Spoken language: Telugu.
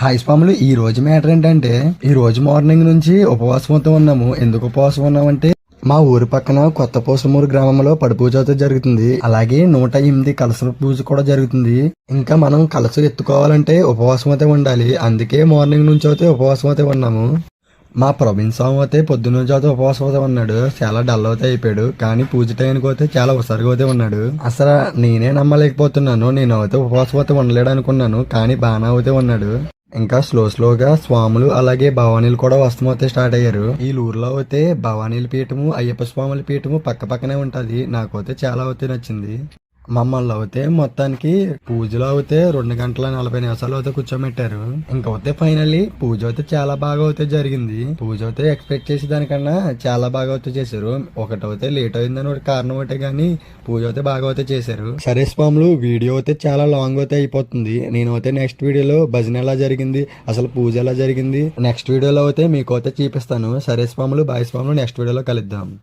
హాయ్ స్వాములు, ఈ రోజు మ్యాటర్ ఏంటంటే ఈ రోజు మార్నింగ్ నుంచి ఉపవాసంతో ఉన్నాము. ఎందుకు ఉపవాసం ఉన్నామంటే మా ఊరి పక్కన కొత్త పోసమూరు గ్రామంలో పడి పూజ అయితే జరుగుతుంది. అలాగే 108 కలశ పూజ కూడా జరుగుతుంది. ఇంకా మనం కలశ ఎత్తుకోవాలంటే ఉపవాసం అయితే ఉండాలి. అందుకే మార్నింగ్ నుంచి అయితే ఉపవాసం అయితే ఉన్నాము. మా ప్రవీణ్ స్వామి అయితే పొద్దున్న నుంచి అయితే ఉపవాసం అయితే ఉన్నాడు. చాలా డల్ అయితే అయిపోయాడు. కానీ పూజ టైంకి అయితే చాలా ఉసరిగా అయితే ఉన్నాడు. అసలు నేనే నమ్మలేకపోతున్నాను. నేను అయితే ఉపవాసం అయితే ఉండలేడు అనుకున్నాను. కానీ బాగా అయితే ఉన్నాడు. ఇంకా స్లోగా స్వాములు అలాగే భవానీలు కూడా వస్తమైతే స్టార్ట్ అయ్యారు. ఈ ఊర్లో అయితే భవానీల పీఠము అయ్యప్ప స్వాముల పీఠము పక్క పక్కనే ఉంటది. నాకైతే చాలా అయితే నచ్చింది. మమ్మల్ని అయితే మొత్తానికి పూజలో అయితే 2 గంటల 40 నిమిషాలు అయితే కూర్చోబెట్టారు. ఇంకైతే ఫైనల్లీ పూజ అయితే చాలా బాగా అయితే జరిగింది. పూజ అయితే ఎక్స్పెక్ట్ చేసే దానికన్నా చాలా బాగా అయితే చేశారు. ఒకటైతే లేట్ అయిందని ఒక కారణం ఒకటే గానీ పూజ అయితే బాగా అయితే చేశారు. సరే స్వాములు, వీడియో అయితే చాలా లాంగ్ అయితే అయిపోతుంది. నేను అయితే నెక్స్ట్ వీడియోలో భజన ఎలా జరిగింది, అసలు పూజ ఎలా జరిగింది నెక్స్ట్ వీడియోలో అయితే మీకు అయితే చూపిస్తాను. సరే స్వాములు, బాయ్ స్వాములు, నెక్స్ట్ వీడియోలో కలుద్దాం.